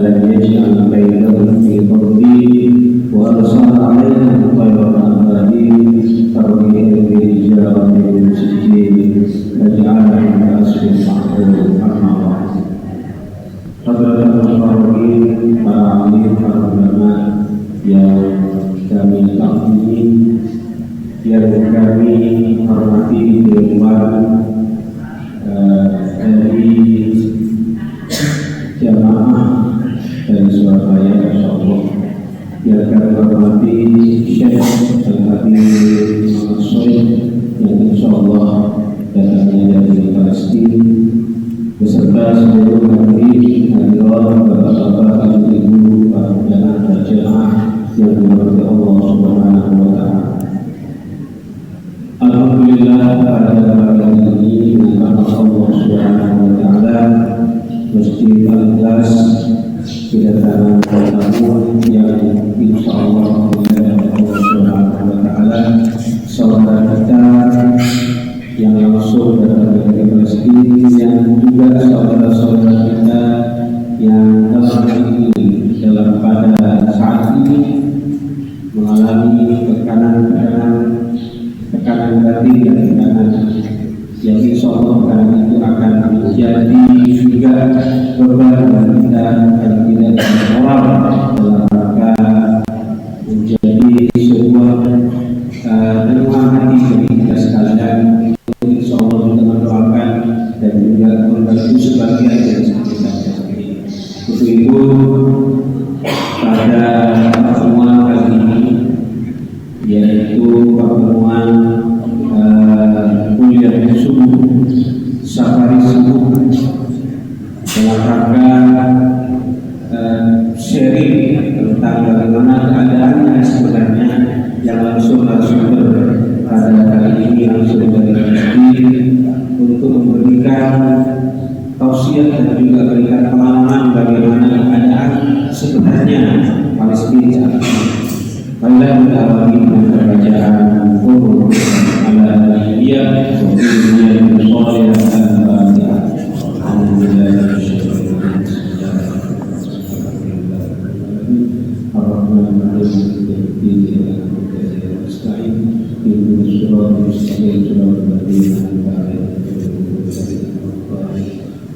لم يجعل بينهم في تضليل وأرسل عليهم طير أبابيل ترميهم بحجارة من سجيل فجعلهم كعصف مأكول. أما بعد Saudara Al-Fatihah, para alim, para ulama yang kami takdimi, yang kami hormati dewan dari jamaah dari Surabaya, insyaallah, yang kami hormati Syekh Al-Habib Muhammad Soid yang insyaallah datangnya dari Palestina beserta seluruh hadirin hadirat bapak-bapak, ibu-ibu, para jamaah dan jamaah yang dirahmati Allah Subhanahu wa taala. Alhamdulillah pada pagi ini dengan Allah Subhanahu wa taala Masjid Al-Ikhlas kedatangan tamu yang insyaallah oleh Allah Subhanahu wa taala saudara kita yang langsung datang dari Palestina, yang juga saudara-saudara kita yang dalam pada saat ini mengalami tekanan batin dan tekanan yang insyaallah tekanan itu akan menjadi juga beban bagi kita agar tidak moral dalam rangka menjadi sebuah renungan hati bagi kita sekalian. Insyaallah kita mendoakan dan juga membantu sebagian dari kita ini. Untuk itu pada pertemuan kali ini, yaitu pertemuan kuliah subuh, safari subuh, dalam rangka sharing tentang bagaimana keadaannya sebenarnya yang langsung pada kali ini langsung dari Palestina untuk memberikan tausiah dan juga berikan pengalaman bagaimana keadaan sebenarnya Palestina saat ini. Baiklah kita awali dengan bacaan Qur'an ala Nabiya wa dunia yang soleh dan bahagia. Alhamdulillah.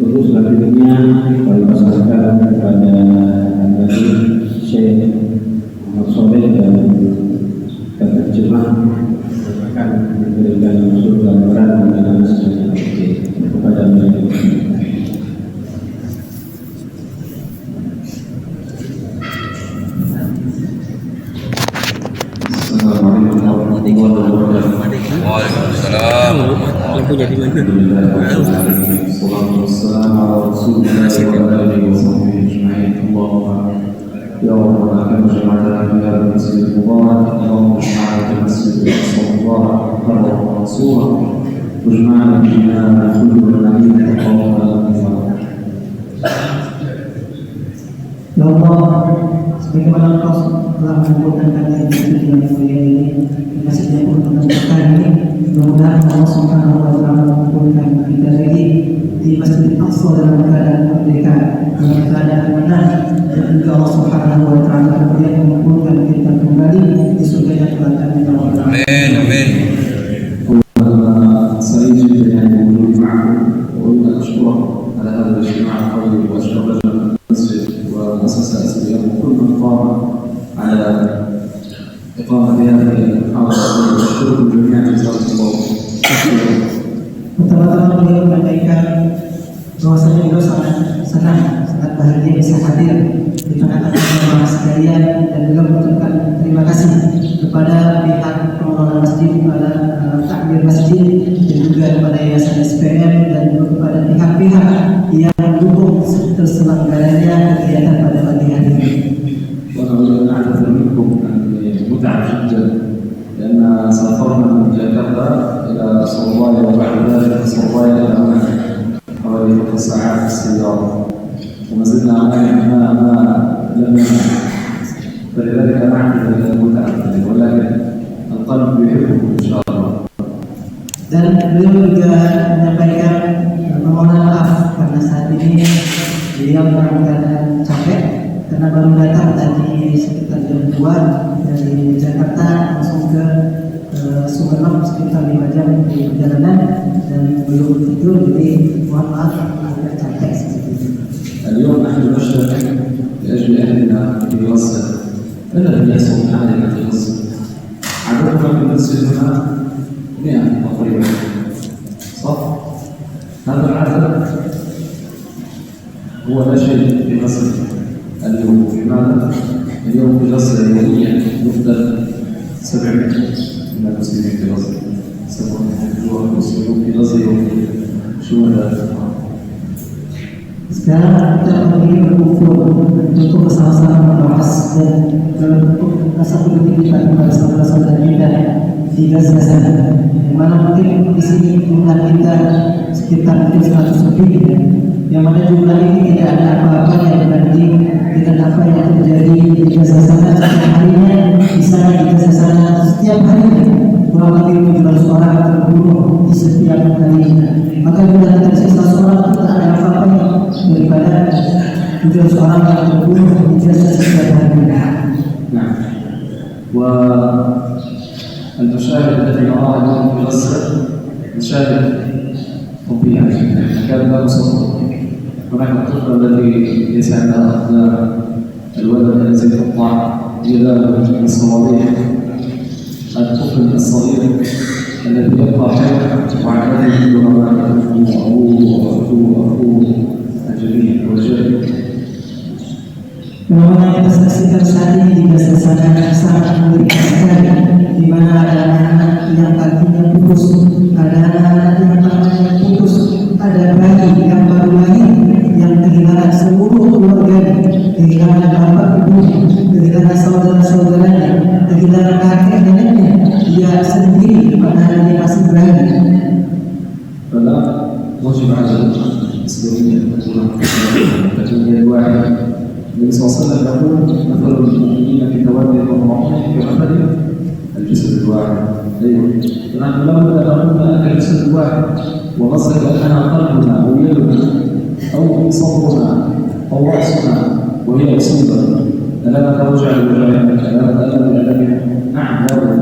Terus selanjutnya kami pasarkan kepada Nabi Syekh Muhammad Soid dan terjemah akan memberikan unsur gambaran mengenai sejarah kepada mereka. Waalaikumsalam. Lampu jadi mana? يا رب العالمين اجعلنا في هذا المسجد المبارك، اللهم اجعلنا في المسجد الاقصى المبارك مقرا ومنصورا، واجمعنا بنا كل نعيم اللهم امين. Ya Allah, sebagaimana Engkau telah mengumpulkan kami di masjid yang mulia ini, di masjid yang penuh dengan berkah ini, mudah-mudahan Allah Subhanahu wa taala mengumpulkan kita lagi di Masjid Al-Aqsa dalam keadaan merdeka, dalam keadaan menang, dan juga Allah Subhanahu wa taala kemudian mengumpulkan kita kembali di surga yang telah kami ridhoi. Amin, amin. سعيد جدا بوجودي معكم، وأريد أن أشكركم على هذا الاجتماع الطيب، وأشكر لجنة المسجد ومؤسسة أسبياء وكل من قام على إقامة هذه المحاضرة، وأشكركم جميعا جزاكم الله خيرا. Pertama-tama beliau menyampaikan bahwasanya beliau sangat senang, sangat bahagia bisa hadir di tengah-tengah jemaah sekalian, dan juga mengucapkan terima kasih kepada pihak pengelola masjid, kepada takmir masjid, dan juga kepada yayasan SPM, dan juga kepada pihak-pihak yang mendukung terselenggaranya kegiatan pada pagi hari ini. وأنا أريد أن أعتذر منكم أني متعب جدا، لأن سافرنا من جاكرتا إلى صوماليا وبعد ذلك صوماليا إلى عمان حوالي 3 ساعات في السيارة، وما زلنا ما لم ننام، فلذلك أنا أعتذر من المتعب، ولكن القلب يحبكم إن شاء الله. Dan beliau juga menyampaikan permohonan maaf karena saat ini beliau dalam keadaan capek karena baru datang tadi sekitar jam 2 dari Jakarta langsung ke Sumeneb sekitar 5 jam di perjalanan dan belum tidur, jadi mohon maaf agak capek seperti itu. اليوم نحن نشتغل لأجل أهلنا في مصر. ما الذي يحصل علينا في مصر؟ عددنا في مصر هنا 100 تقريبا، صح؟ هذا العدد هو لا شيء في مصر اليوم. لماذا؟ اليوم في مصر يوميا يقتل 700 من المسلمين في مصر، 700 مسلمون في مصر يوميا. شو هذا؟ Sekarang kita ingin berkumpul untuk bersama-sama membahas dan untuk rasa peduli kita kepada saudara-saudara kita di Gaza sana. Yang mana mungkin di sini jumlah kita sekitar 100 lebih, ya. Yang mana jumlah ini tidak ada apa-apa yang dibanding dengan apa yang terjadi di Gaza sana setiap harinya. Di sana di Gaza sana setiap harinya kurang lebih 700 orang terbunuh di setiap harinya. Maka bila tersisa seorang tidak ada apa-apa daripada 700 orang yang terbunuh di Gaza setiap harinya. نعم. والمشاهد التي نراها اليوم في مصر مشاهد طبيعية، كان لا مصور. هناك الطفل الذي ليس عنده أقدام، الولد الذي تقطع يداه بالصواريخ، الطفل الصغير الذي يبقى حيا وعليه يقول أبوه الجميل والجميل. Fenomena yang kita saksikan saat ini di Gaza sana sangat mengerikan sekali, di mana ada anak-anak yang kakinya putus, ada anak-anak yang tangannya putus, ada bayi yang baru lahir yang kehilangan seluruh keluarganya, kehilangan bapak ibunya, kehilangan saudara-saudaranya, kehilangan kakek neneknya, dia sendiri padahal dia masih berani. فلا واجب على المسلمين أن تكون كجميع الواحد. النبي صلى الله عليه وسلم يقول مثل المؤمنين في توادهم وتراحمهم كمثل الجسد الواحد. ايوه، نحن لما نقول كالجسد الواحد ونصل لنا قلبنا او يدنا او صدرنا او راسنا وهي مصيبه، الا نتوجع بوجعنا، الا نتالم بألمنا. نعم لا بد.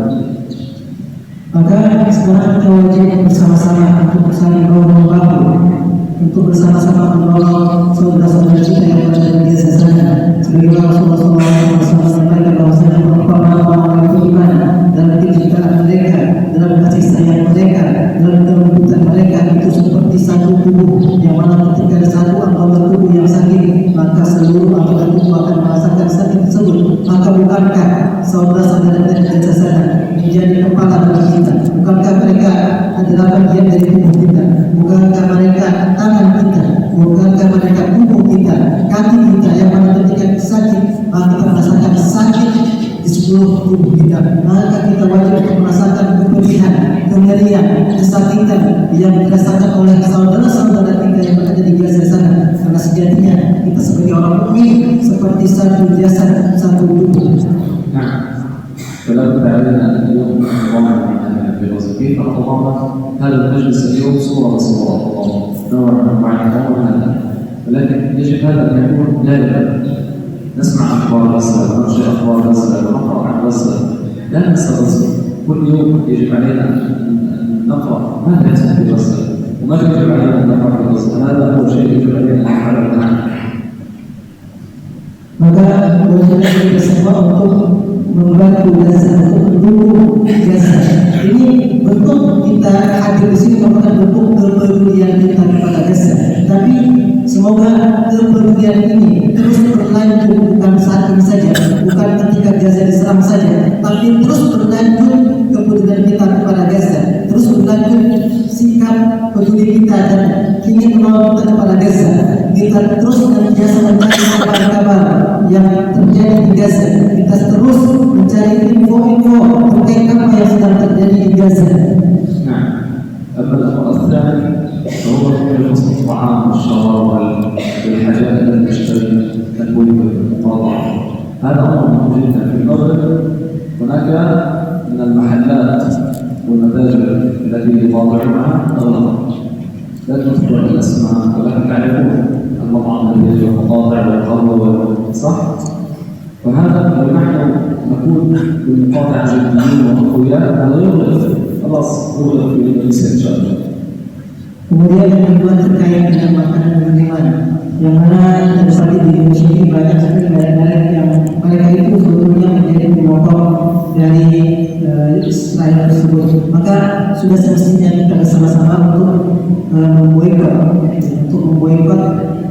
Maka sekarang kita wajib bersama-sama untuk saling bahu-membahu, untuk bersama-sama menolong saudara-saudara kita yang berada di Gaza sana. Sebagaimana Rasulullah SAW sampaikan bahwasanya orang-orang itu iman dalam kecintaan mereka, dalam kasih sayang mereka, dalam kelembutan mereka itu seperti satu tubuh, yang mana ketika ada satu anggota tubuh yang sakit, maka seluruh anggota tubuh akan merasakan sakit tersebut. Maka bukankah saudara-saudara dari Gaza sana menjadi kepala bagi kita? Bukankah mereka adalah bagian dari tubuh kita? Bukankah mereka tangan kita? Bukankah mereka tubuh kita, kaki kita, yang mana ketika sakit maka kita merasakan sakit di seluruh tubuh kita? Maka kita wajib untuk merasakan kepedihan, kengerian, kesakitan yang dirasakan oleh saudara-saudara kita yang berada di Gaza sana. Karena sejatinya kita sebagai orang mukmin seperti satu jasad, satu tubuh. نعم. فلا بد علينا ان اليوم نتضامن مع الفيروس. كيف نتضامن؟ هذا المجلس اليوم صوره من صورات التضامن، نوع من انواع التضامن هذا، ولكن يجب هذا ان يكون دائما. نسمع اخبار غزه، ننشر اخبار غزه، ونقرا عن غزه، لا ننسى غزه. كل يوم يجب علينا ان نقرا ماذا يحصل في غزه، وماذا يجب علينا ان نقرا في غزه. هذا هو شيء يجب علينا ان نحرر عنه. Maka wajibnya kita semua untuk membantu Gaza, untuk mendukung Gaza. Ini bentuk kita hadir di sini merupakan bentuk kepedulian kita kepada Gaza. Tapi semoga kepedulian ini terus berlanjut, bukan saat ini saja, bukan ketika Gaza diserang saja, tapi terus berlanjut kepedulian kita kepada Gaza, terus berlanjut sikap peduli kita dan ingin menolong kita kepada Gaza. Kita terus senantiasa mencari kabar-kabar yang terjadi di Gaza. Kita terus mencari info-info terkait apa yang sedang terjadi di Gaza. نعم. أما الأمر الثاني فهو حفظ الطعام والشراب والحاجات التي تشتري البيوت والمقاطعة. هذا أمر مهم جدا. في المغرب هناك من المحلات والمتاجر التي يطالعونها أغلقت. لا تذكر الأسماء ولكن تعرفون المطعم الذي يجب المقاطع والقهوة، صح؟ وهذا لو نحن نكون بمقاطعة الدين وأقوياء هذا يغلق خلاص يغلق في الإنسان إن شاء الله. Kemudian yang kedua terkait dengan makanan minuman, yang mana terjadi di Indonesia ini banyak sekali merek-merek yang mereka itu sebetulnya menjadi pemotor dari Israel tersebut. Maka sudah semestinya kita bersama-sama untuk memboikot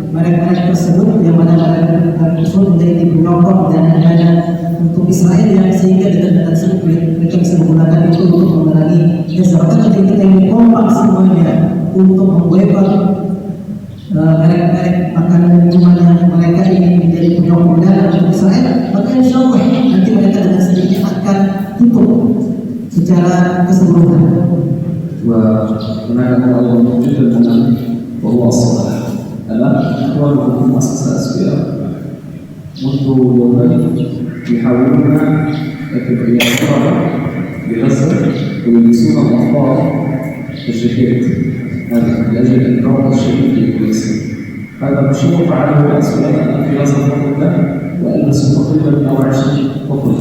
merek-merek tersebut, yang mana merek tersebut menjadi penyokong dan dana untuk Israel, yang sehingga dengan tersebut mereka bisa menggunakan itu untuk memerangi Israel. Maka kita ingin kompak semuanya untuk memboikot merek-merek makanan minuman yang mereka ingin menjadi penyokong dana untuk Israel, maka insya Allah nanti mereka dengan sendirinya akan tutup secara keseluruhan. وهناك موضوع جدا مهم وهو الصلاة. الآن إخوانكم في مؤسسة أسبياء منذ يومين يحاولون تكفية الطلبة بغزة ويلبسون الأطفال الجاكيت هذا لأجل الإكرام الشديد للفلسطين. هذا مشروع فعله أسبياء في غزة بفضل الله، وألبسوا تقريبا 120 طفل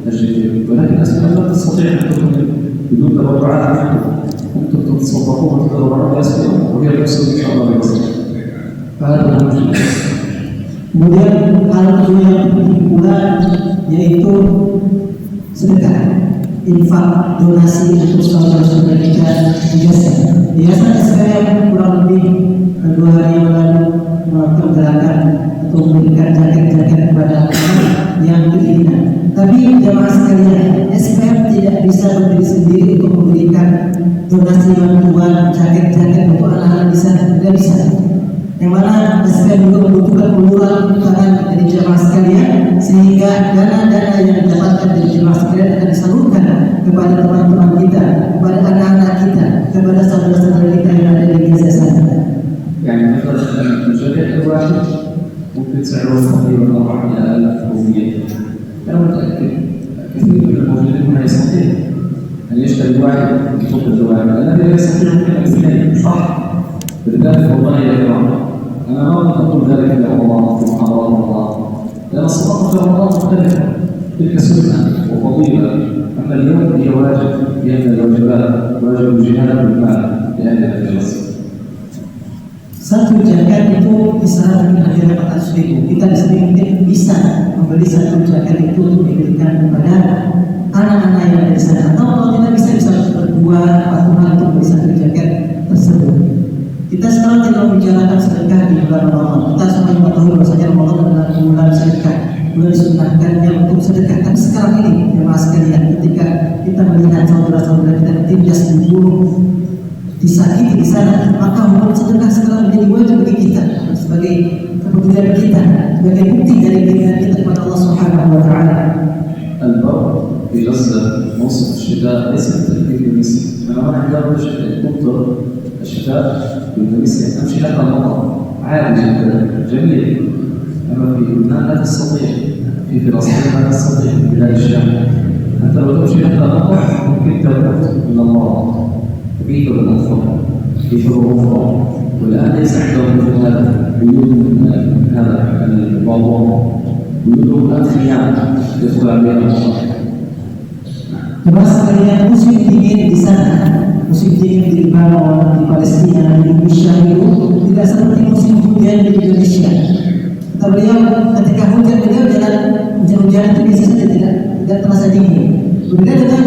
الجاكيت، ولكن أسبياء لا تستطيع أن تكمل بدون تبرعات منكم. أنتم تتصرفون وتتبرعون بأسبياء وهي تفسد إن شاء الله بغزة. فهذا موجود. Kemudian hal kedua yang penting pula yaitu sedekah, infak, donasi untuk saudara-saudara kita di Gaza. Di Gaza sekarang kurang lebih 2 hari yang lalu melakukan gerakan atau memberikan jaket-jaket kepada orang yang keinginan. Tapi jemaah sekalian, SPM tidak bisa berdiri sendiri untuk memberikan donasi bantuan jaket-jaket untuk anak-anak di sana, tidak bisa. Yang mana SPM juga membutuhkan uluran tangan dari jemaah sekalian, sehingga dana-dana yang didapatkan dari jemaah sekalian akan disalurkan kepada teman-teman kita, kepada anak-anak kita, kepada saudara-saudara kita yang ada di Gaza sana. يعني مثلا الجاكيت الواحد ممكن سعره تقريبا 4,000 يوميا. أنا متأكد كثير من الموجودين هنا يستطيع أن يشتري واحد يطلب الواحد، الذي لا يستطيع ممكن اثنين، صح؟ لذلك والله يا كرام أنا ما أقول ذلك إلا رمضان في محاضرات رمضان، لأن الصدقة في رمضان مختلفة، تلك سنة وفضيلة، أما اليوم هي واجب بأن الواجبات، واجب الجهاد بالمال لأهل الجنة. Satu jaket itu kisaran harga 400.000. Kita di sini mungkin bisa membeli satu jaket itu untuk diberikan kepada anak-anak yang ada di sana. Atau kalau kita bisa berdua patungan untuk membeli satu jaket tersebut. Kita sekarang tidak membicarakan sedekah di bulan Ramadan. Kita semua mengetahui bahwasanya Ramadan adalah bulan sedekah, bulan disunahkannya untuk sedekah. Tapi sekarang ini, jemaah sekalian, ketika kita melihat saudara-saudara kita ditindas, dibunuh, disakiti di sana, maka hukum sedekah sekarang menjadi wajib bagi kita sebagai kepedulian kita, sebagai bukti dari keinginan kita kepada Allah Subhanahu wa taala. البرد في غزة موسم الشتاء ليس بالتأكيد بمصر، أنا ما أحضر تمطر الشتاء بالمصر أمشي حتى المطر عادي جدا جميل، أما في لبنان لا تستطيع، في فلسطين لا تستطيع، في بلاد الشام أنت لو تمشي حتى المطر ممكن تموت من المرض. كيف الأطفال؟ كيف الأطفال؟ والآن ليس عندهم مثل هذا بيوت من هذا البابور، بيوتهم الآن خيام يدخل عليها الأطفال. Jemaah sekalian, musim dingin di sana, musim dingin di Lebanon, di Palestina, di Indonesia itu tidak seperti musim hujan di Indonesia. Kata beliau, ketika hujan jalan hujan-hujan itu biasanya tidak terasa dingin. Berbeda dengan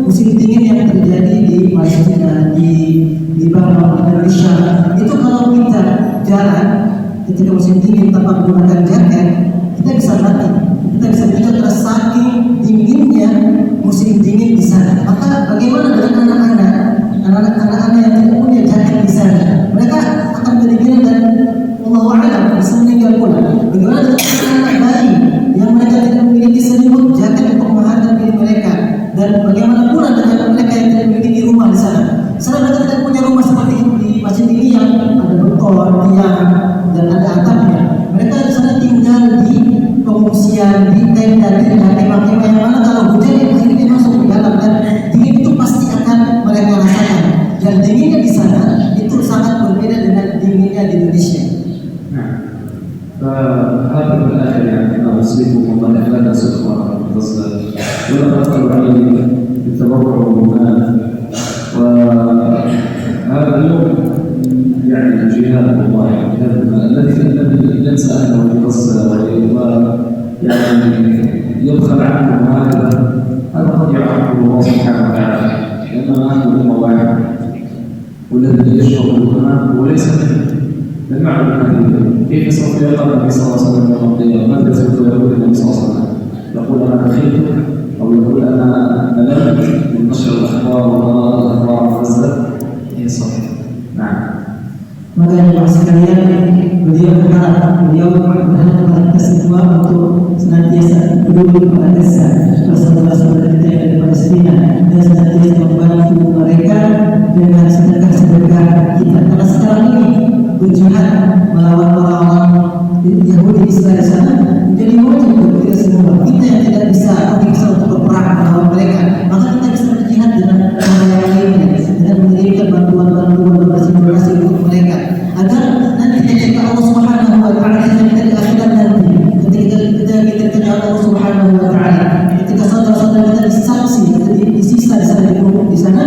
musim dingin yang terjadi di Palestina, di Lebanon, Indonesia. Itu kalau kita jalan ketika musim dingin tanpa menggunakan jaket, kita bisa mati. Kita bisa meninggal saking dinginnya musim dingin di sana. Maka bagaimana dengan anak-anak yang tidak punya jaket di sana? Mereka akan kedinginan dan Wallahu a'lam bisa meninggal pula. Bagaimana dengan anak-anak bayi yang mereka tidak memiliki selimut, jaket untuk menghantar diri mereka? Dan bagaimana pula dengan mereka yang tidak memiliki rumah di sana? Sana mereka tidak punya rumah seperti di masjid ini yang ada beton, tiang, dan ada atapnya. Mereka di sana tinggal di pengungsian, di tenda-tenda, kemah-kemah yang mana kalau hujan ya akhirnya masuk ke dalam, dan dingin itu pasti akan mereka rasakan. Dan dinginnya di sana itu sangat berbeda dengan dinginnya di Indonesia. فهذا في الآخر يعني أنه نسلكه وما لا نسلكه ولا نقبل عليه بالتبرع والمال. وهذا اليوم يعني جهاد والله الذي ينسى أهله في قصة يعني يبخل عنه هذا قد يعاقبه الله سبحانه وتعالى، لأنما نحن أمة واحدة والذي يشرب القرآن وليس منه. المعنى هذه كيف سوف يقرأ النبي صلى الله عليه وسلم يوم القيامة؟ ماذا سوف يقول النبي صلى الله عليه وسلم؟ يقول أنا بخيل أو يقول أنا مللت من نشر الأخبار وقراءة الأخبار المنزلة؟ هي صحيح. نعم. Maka yang sekalian, beliau berharap kepada kita semua untuk senantiasa peduli kepada saudara-saudara kita yang ada di Palestina dan senantiasa membantu mereka dengan sedekah-sedekah kita. Karena sekarang ini berjihad melawan orang-orang Yahudi Israel sana menjadi wajib bagi kita semua. Kita yang tidak bisa untuk berperang melawan mereka, maka kita bisa berjihad dengan cara yang lainnya, dengan mengirimkan bantuan-bantuan donasi-donasi untuk mereka, agar nanti ketika Allah Subhanahu wa taala kita di akhirat nanti, ketika kita kepada Allah Subhanahu wa taala, ketika saudara-saudara kita disaksi disisa di sana, dikumpul di sana,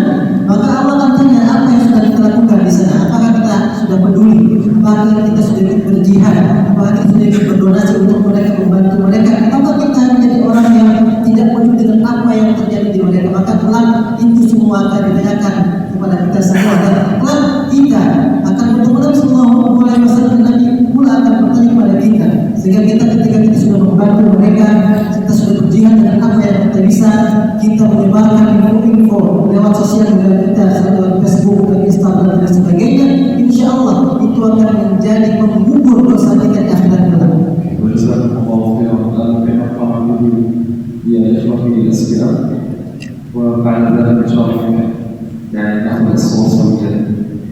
maka Allah akan tanya apa yang sudah kita lakukan di sana. Apakah kita sudah peduli? Apakah kita sudah berjihad? Apakah kita sudah berdonasi untuk mereka, membantu mereka? Apakah kita menjadi orang yang tidak peduli dengan apa yang terjadi di mereka? Maka kelak itu semua akan ditanyakan kepada kita semua, dan kelak kita akan bertemu Nabi Sallallahu Alaihi Wasallam, dan Nabi pula akan bertanya kepada kita. Sehingga kita ketika kita sudah membantu mereka, kita sudah berjihad dengan apa yang kita bisa, kita menyebarkan info lewat sosial media kita, lewat Facebook, dan Instagram dan sebagainya, insya Allah itu akan menjadi penggugur dosa kita di akhirat kelak. وجزاكم الله خيرا. الآن كما قام به يا إخوة الأسئلة، وبعد ذلك إن شاء الله يعني نأخذ الصوت صوتيا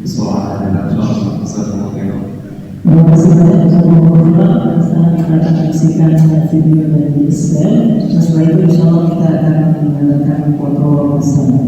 بسرعة على الأشخاص. جزاكم الله خيرا. Terima kasih banyak untuk sekarang kita akan menyaksikan video dari Israel. Setelah itu insya Allah kita akan mengadakan foto bersama.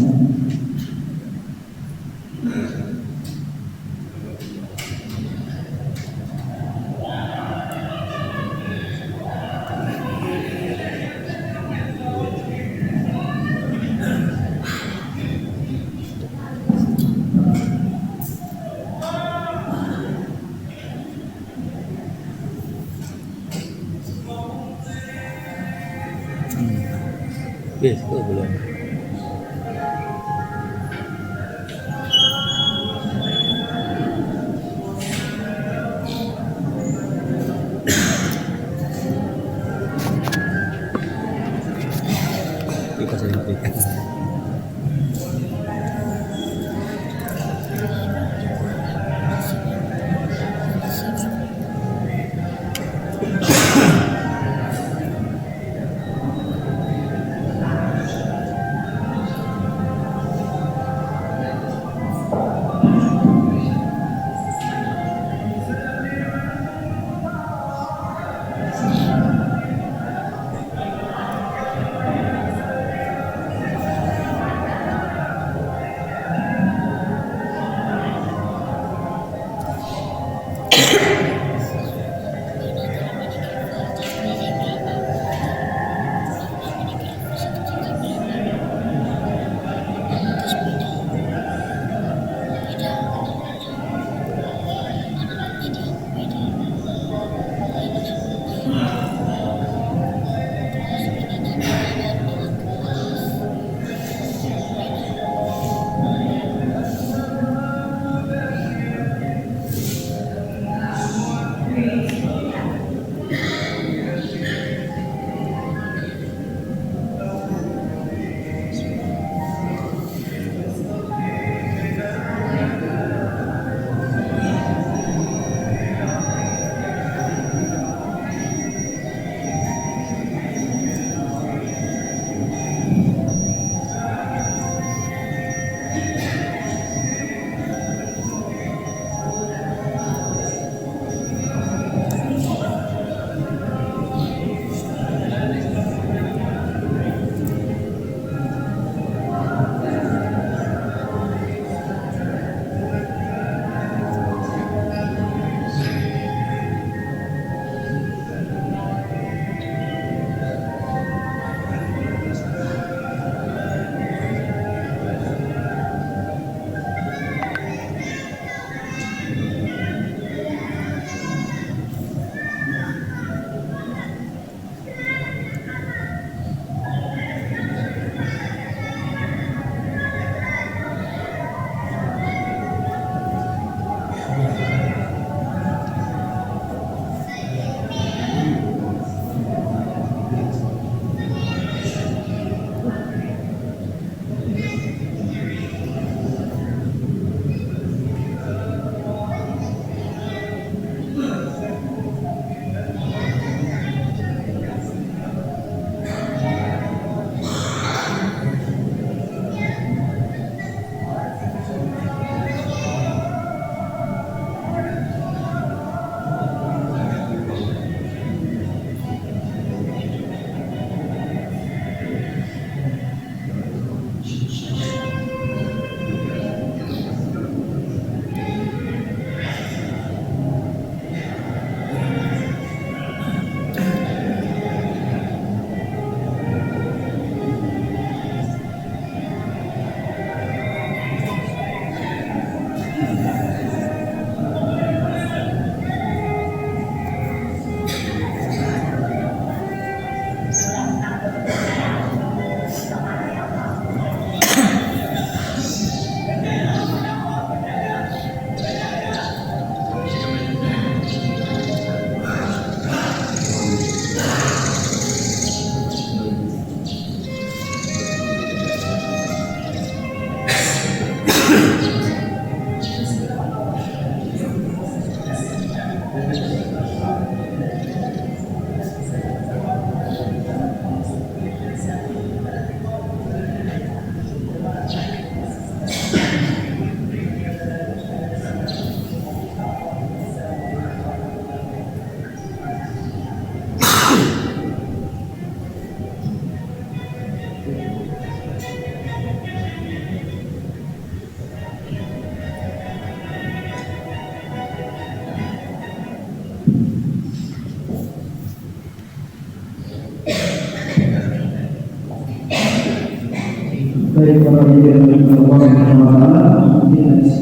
Yes, belum. Kita sampaikan.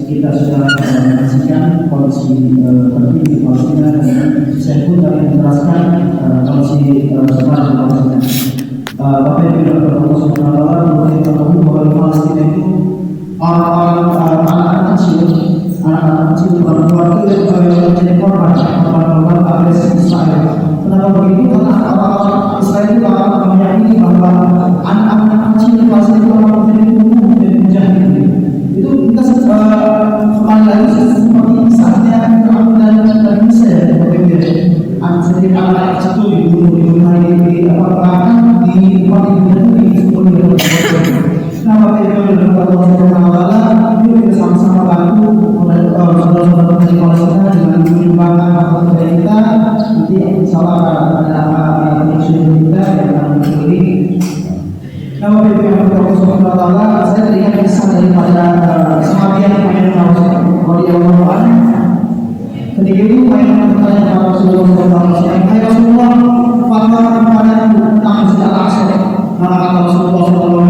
kita sudah menyaksikan kondisi terkini di Palestina dan saya pun akan menjelaskan kondisi sekarang di Palestina. Bapak Ibu dan Allah Subhanahu wa Ta'ala mengetahui bahwa di Palestina itu orang-orang anak-anak kecil perempuan itu yang menjadi korban agresi Israel. Kenapa begitu? Karena orang-orang Israel itu meyakini bahwa anak-anak kecil di Palestina itu akan menjadi bunuh dan mujahid. Itu kita kembali lagi seperti saatnya Fir'aun dan Musa ya, sedikit anak kecil itu dibunuh di bahkan di tempat itu dibunuh. Nah, Bapak Ibu dan Allah Subhanahu wa Ta'ala, yuk kita sama-sama bantu saudara-saudara di Palestina dengan menyumbangkan harta kita. Nanti insya Allah ada pensiun kita yang akan diberi. Nah, Bapak Ibu dan Allah Subhanahu wa Ta'ala, saya teringat kisah daripada sahabat yang radhiyallahu anhu. Ketika itu Maimunah bertanya kepada Rasulullah SAW, "Hai Rasulullah, fatwa kepadaku tentang Masjid Al-Aqsa." Maka kata Rasulullah SAW,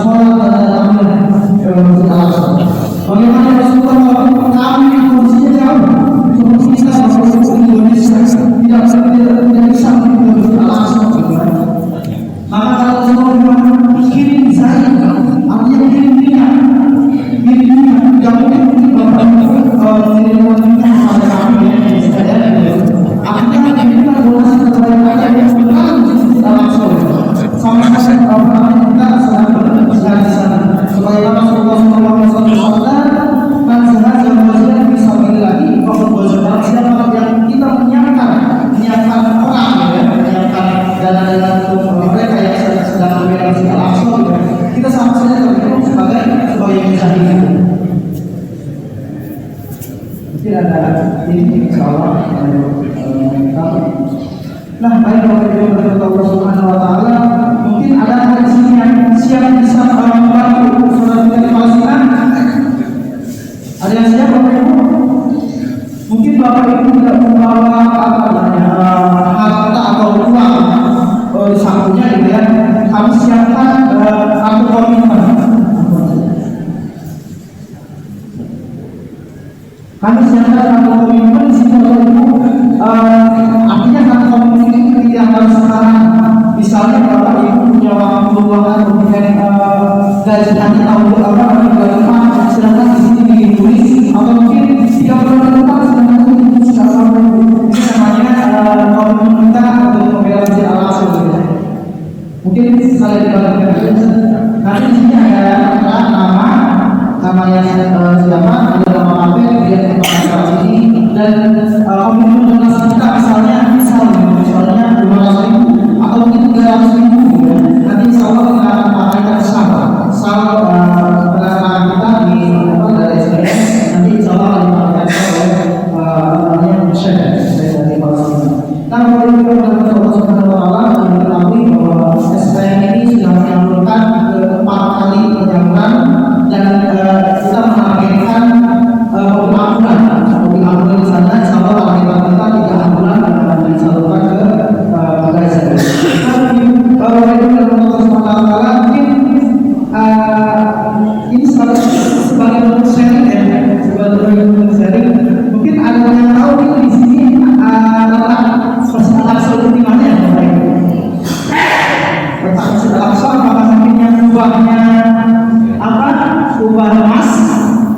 "Sholat adalah amal Masjid Al-Aqsa." Bagaimana Rasulullah SAW kami kondisinya jauh, seperti kita di Indonesia tidak bisa menuju Masjid Al-Aqsa. Maka kata Rasulullah, "Kirim saya, artinya kirim minyak, yang mungkin bapak kita sama saja terhitung sebagai mujahid. Mungkin ada ini insyaallah. Nah, baik Bapak Ibu dan Allah Subhanahu wa Ta'ala, mungkin ada di sini yang siap bisa membantu saudara kita di Palestina. Ada yang siap Bapak Ibu? Mungkin Bapak Ibu tidak membawa harta atau uang di sakunya, gitu ya. Kami siapkan satu komitmen. Kami siapkan satu komitmen di sini Bapak Ibu. Artinya satu komitmen itu tidak harus sekarang. Misalnya Bapak Ibu punya waktu luangan kemudian gaji nanti tahun berapa atau sedangkan di sini ditulis atau mungkin tidak perlu tetap sedangkan itu sudah sampai ini namanya komitmen kita untuk membela Masjid Al-Aqsa. Mungkin saya dibagikan nanti di sini ada namanya siapa, ada nama kafe, dia tempat ini dan komitmen donasi kita misalnya 500.000 atau mungkin 300.000 nanti insya Allah kita akan pakaikan sal pendanaan kita di dari SBS nanti insya Allah akan dipakai oleh yang share dari Palestina. Nah, kalau kita melakukan Allah Subhanahu wa Ta'ala kita ketahui bahwa SPM ini sudah menyalurkan ke 4 kali penyaluran dan kita menargetkan mobil ambulan di sana insya Allah target kita 3 bulan akan disalurkan ke Gaza. Kalau itu dalam Allah Subhanahu wa Ta'ala mungkin ini sebagai bentuk sharing ya, sebagai bentuk sharing. Mungkin ada yang tahu itu di sini letak Masjid Al-Aqsa di mana ya Bapak Ibu? Letak Masjid Al-Aqsa apakah mungkin yang ubahnya apa? Ubah emas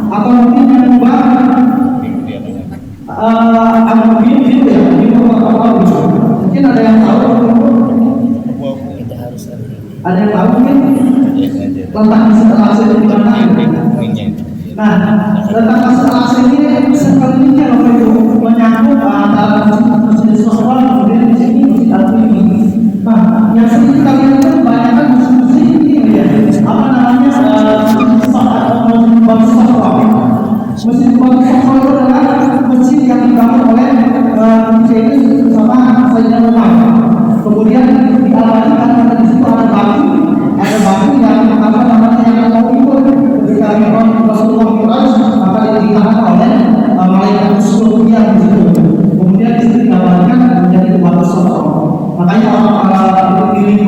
atau mungkin yang ubah biru ya, mungkin ada yang tahu. Ada yang tahu mungkin letak Masjid Al-Aqsa di mana? Nah, letak Masjid Al-Aqsa ini sepertinya Bapak Ibu menyangkut antara Masjid Sofwan kemudian di sini Masjid Al-Aqsa. Nah, yang sering kita lihat itu kebanyakan masjid ini ya, apa namanya Batu Sofwan. Masjid Batu Sofwan itu adalah masjid yang dibangun oleh Indonesia bersama Sayyidina Umar. Kemudian dialamikan karena di situ ada batu yang apa namanya yang mau ikut ketika Rasulullah Mi'raj maka ditahan oleh malaikat Rasulullah yang di situ. Kemudian di situ dialamikan menjadi batu Sofwan. Makanya orang diri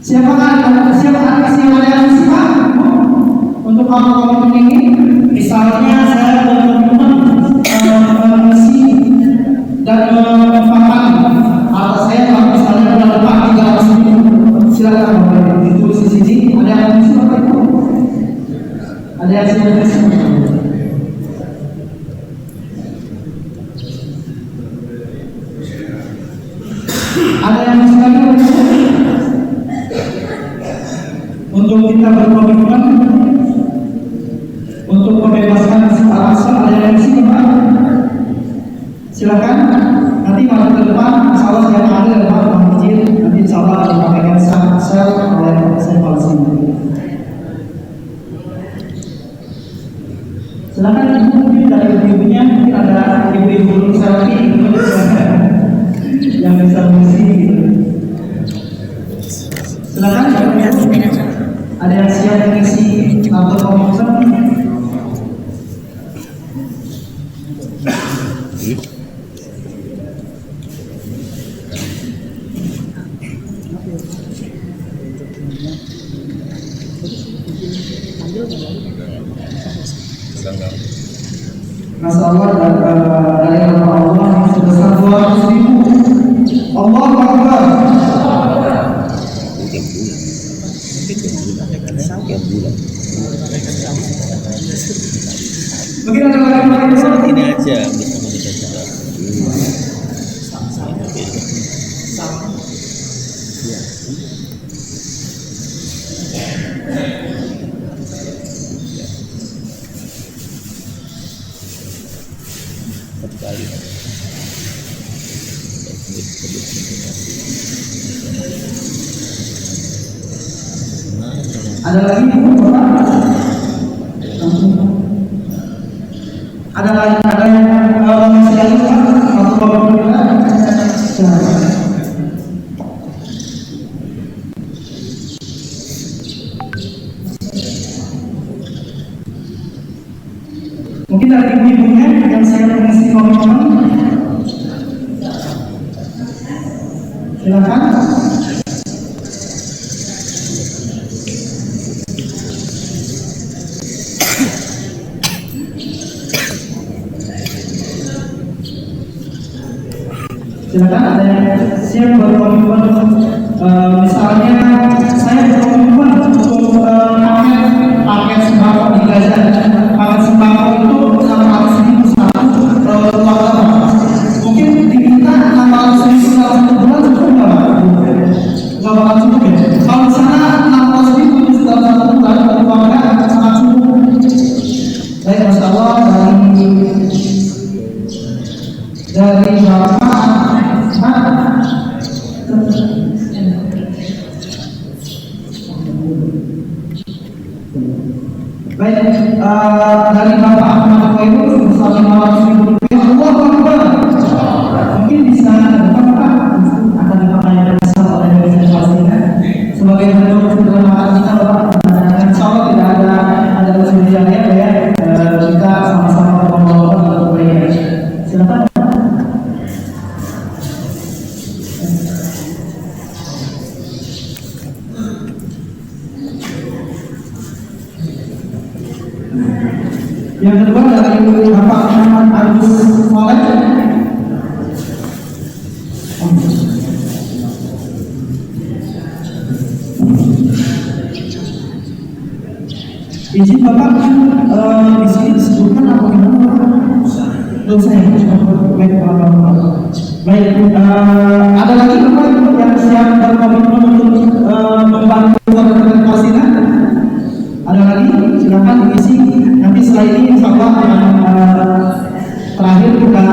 Siapa yang siapa untuk komitmen ini? Misalnya saya berkomitmen mengisi dan memanfaatkan atau saya misalnya bulan depan 300.000, silakan ditulis di sini. Ada yang mengisi apa itu? Ada yang mengisi? Ada yang mengisi lagi? Untuk kita berkomitmen untuk membebaskan asal ada yang mengisi Pak? Silakan. Nanti malam ke depan, insya Allah saya panggil Pak Masjid. Nanti insya Allah dipakai sel oleh saya polisi. Silakan ibu, mungkin dari ibu-ibunya mungkin ada ibu-ibu selfie yang bisa mengisi. Silakan. Ada yang siap mengisi atau komitmen? Masya Allah, dari Allah yang sebesar 200.000. Allahu Akbar. Mungkin ada lagi ini aja bersama kita juga. Ada lagi ada yang masih lagi atau mungkin dari ibu-ibunya yang saya mengisi komitmen, silakan. Silakan, ada yang siap berkomitmen. Misalnya saya berkomitmen untuk paket sembako di Gaza. Paket sembako itu 600.000 satu keluarga. Mungkin diminta 600.000 dalam 1 bulan cukup nggak Pak? Nggak bakal cukup ya. Kalau di sana 600.000 dalam 1 bulan keluarga sangat cukup. Baik, Masya Allah, dari Bapak. Baik, dari Bapak Ahmad Khairul bersama 500.000 rupiah. Allahu Akbar. Mungkin bisa depan Pak akan dipakai oleh Indonesia Palestina sebagai bentuk penerimaan kita Bapak. Insya Allah tidak ada kesulitannya ya. Kita sama-sama membawa untuk kebaikan. Silakan. Yang kedua dari Bapak Muhammad Agus Soleh. Izin Bapak, di sini disebutkan apa gimana Bapak? Dosa yang baik. Baik, ada lagi Bapak yang siap berkomitmen untuk membantu warga Palestina? Ada lagi? Silakan diisi. Nanti setelah ini insya Allah terakhir kita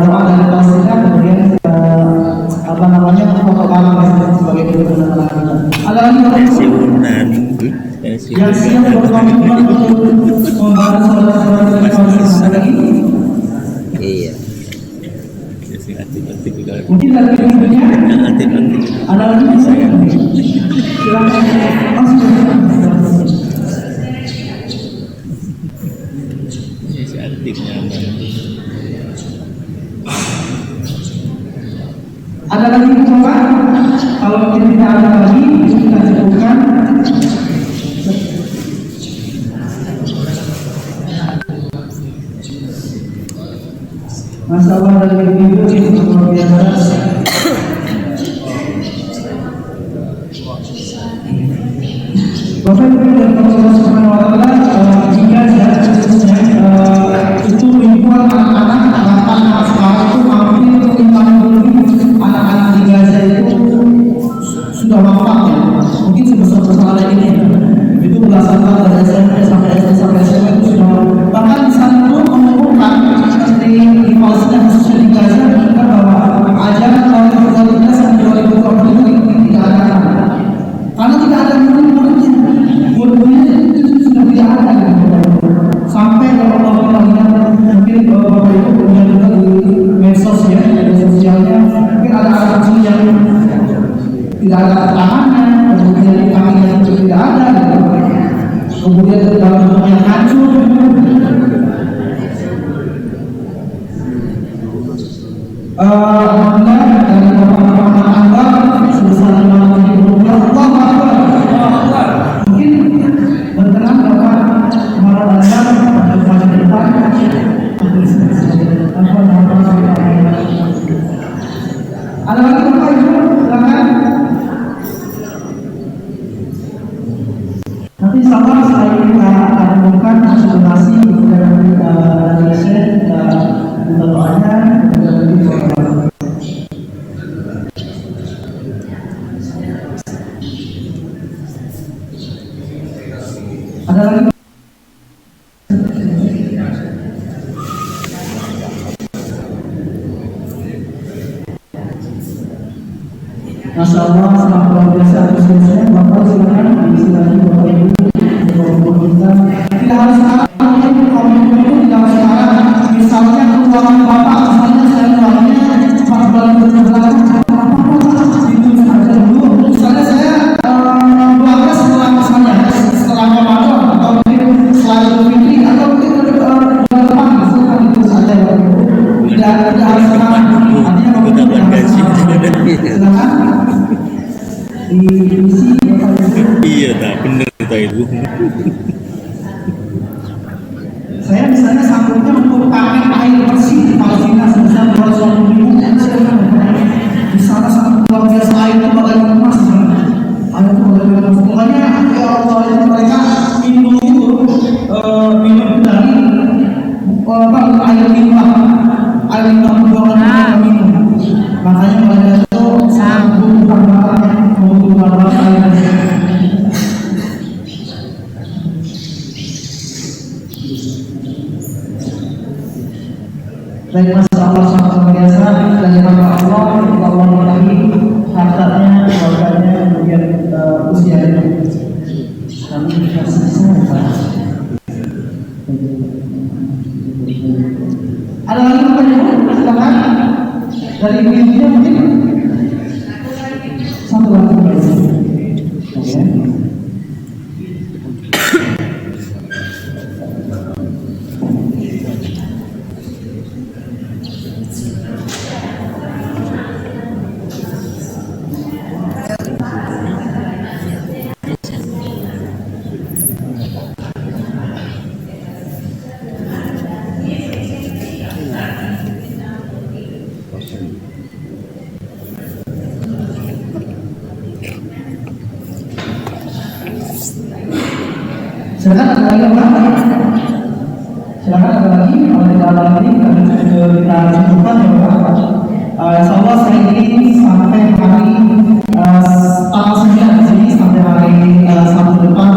doa dari Palestina, kemudian apa namanya protokol sebagai perubahan kita. Ada lagi yang siap berkomitmen untuk membantu saudara-saudara Palestina lagi? Iya. Mungkin dari ibunya ada lagi saya. Silakan. Ada lagi coba? Kalau mungkin tidak ada lagi, kita cukupkan. Masya Allah dari ibu itu luar biasa. Bapak Ibu dan Allah Subhanahu Wa Taala, jika itu ribuan anak-anak bahkan sekarang itu hampir 50 anak-anak di Gaza itu sudah wafat ya. Mungkin sebesar-besar ini itu belasan tahun dari SMP sampai SMA itu sudah bahkan di sana itu mengumumkan di Palestina khususnya di Gaza mengumumkan bahwa ajaran tahun 2013 sampai 2020 itu tidak ada karena tidak ada murid-muridnya itu sudah tidak ada sampai kalau Allah melihat mungkin Bapak Ibu punya juga di medsos ya, media sosialnya mungkin ada anak kecil yang tidak ada tangannya, kemudian kakinya itu tidak ada gitu. Kemudian dalam bentuk yang hancur. Alhamdulillah dari Bapak-bapak Anda sebesar 50.000 rupiah. Mungkin berkenan Bapak kemarin Anda pada depan. Ada lagi Bapak Ibu, silakan. Nanti sama saya kita akan umumkan hasil donasi dari Syekh untuk doanya dan ada lagi. Masya Allah, sangat luar biasa khususnya Bapak silakan diisi lagi Bapak Ibu kita tidak harus sekarang mungkin komitmen itu tidak harus sekarang misalnya keuangan Bapak misalnya saya uangnya 4 bulan belakang itu saja dulu misalnya saya keluarga setelah misalnya setelah Ramadan atau mungkin setelah Idul Fitri atau mungkin bulan depan misalkan itu saja tidak harus sekarang artinya komitmen tidak harus sekarang silakan diisi Iya, tak bener kita itu. Saya misalnya sanggupnya untuk pakai air bersih di Palestina sebesar 250.000 di sana sangat luar biasa air itu bagaikan emas air itu bagaikan emas pokoknya ya Allah itu mereka minum itu minum dari air limbah buangan minum makanya mereka itu sanggup membutuhkan air bersih. Baik Masya Allah sangat luar biasa dari hamba Allah berkahi hartanya, keluarganya, kemudian usianya. Kami dikasih semua. Ada lagi apa ya? Silakan dari ibunya mungkin satu lagi. Oke. Silakan ada lagi apa? Silakan ada lagi kalau tidak ada lagi kita cukupkan ya Pak. Insyaallah saya ini sampai hari tanggal 9 di sini sampai hari Sabtu depan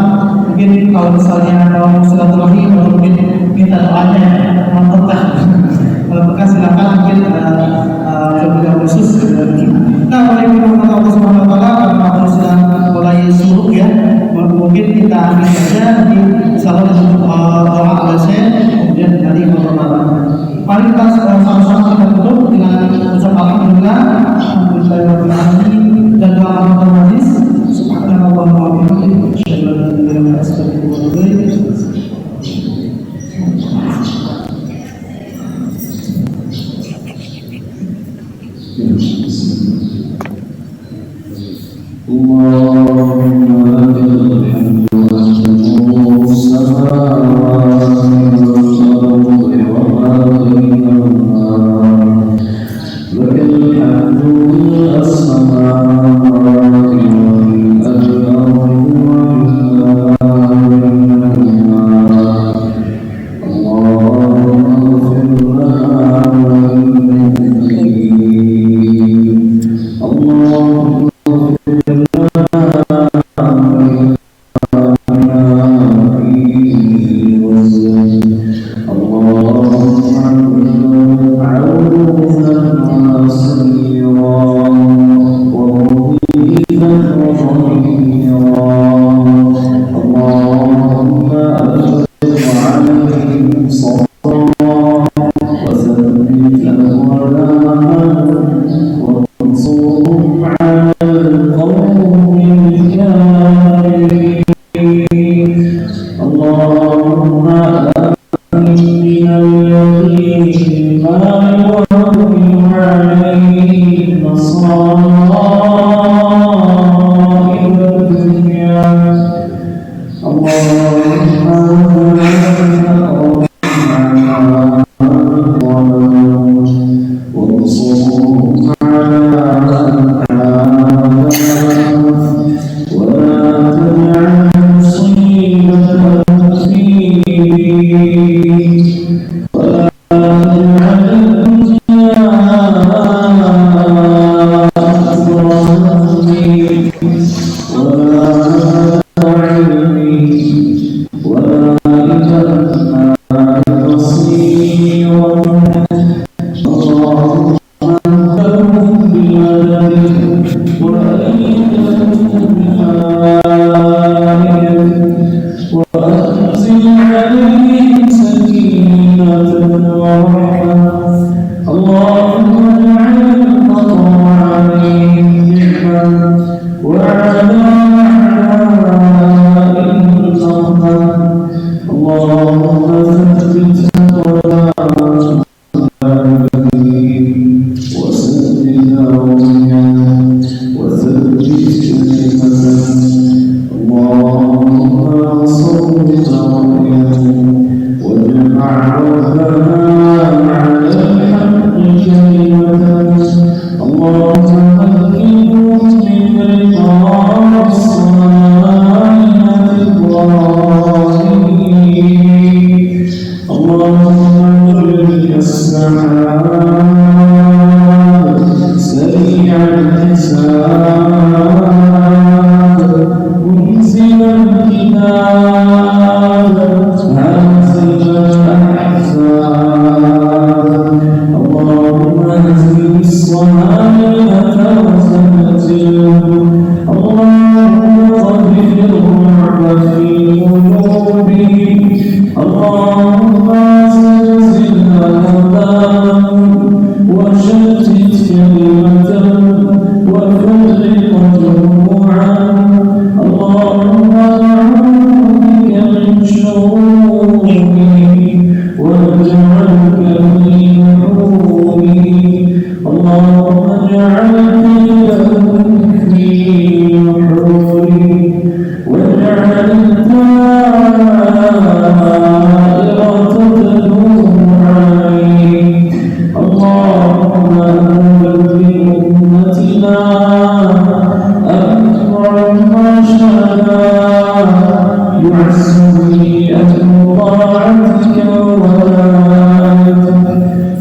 mungkin kalau misalnya mau silaturahmi atau mungkin minta doanya berkah kalau berkah silakan mungkin ada khusus. Nah, waalaikumsalam warahmatullahi wabarakatuh. Kalau sudah mulai surut ya, mungkin kita ambil saja nanti insyaallah untuk doa ala Syekh kemudian dari penghormatan. Mari kita sama-sama kita tutup dengan ucapan alhamdulillah, alhamdulillahirabbil alamin dan doa Ramadan hadis. Subhanallah wa bihamdihi, asyhadu an la ilaha illa anta, astaghfiruka wa atubu ilaik.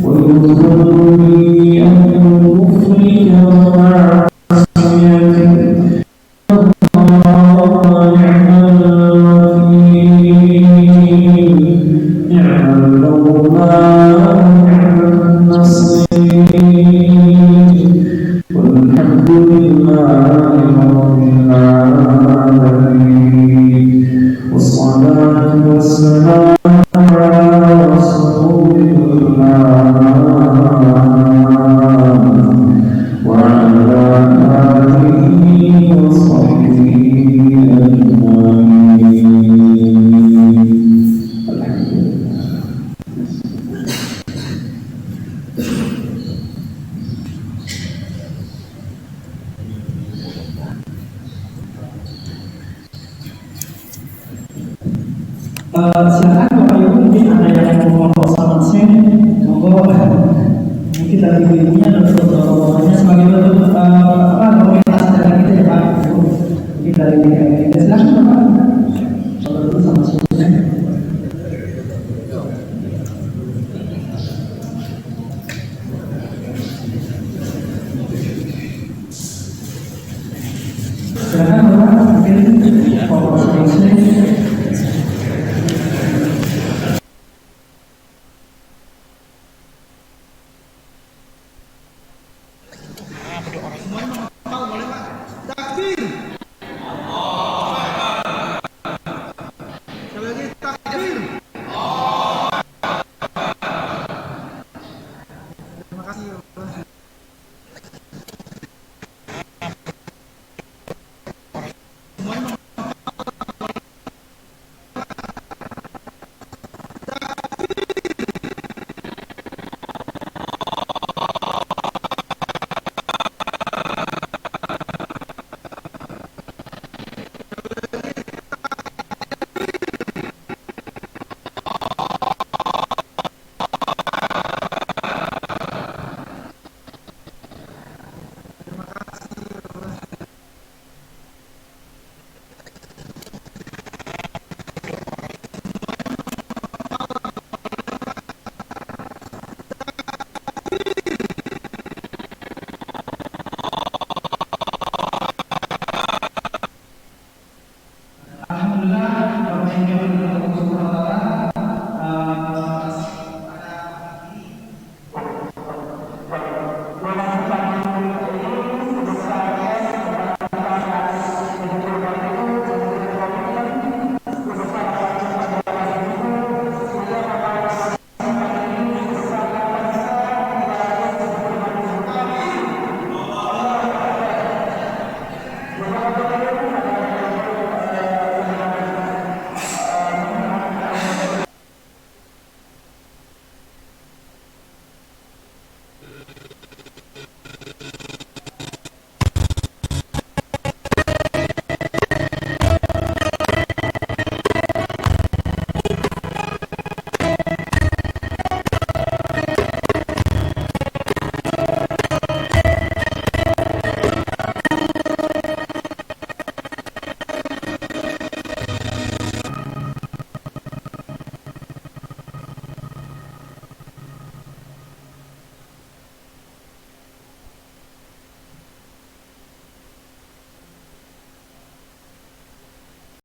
ويذكرني أن كفرك ومعصيتك Silakan Bapak Ibu, mungkin ada yang mau konsen, monggo mungkin dari ibunya atau bapaknya sebagai bentuk komunitas dari kita ya Pak. Mungkin dari kita silakan Bapak. Kalau dulu sama susunya. Silakan Bapak, mungkin konsen.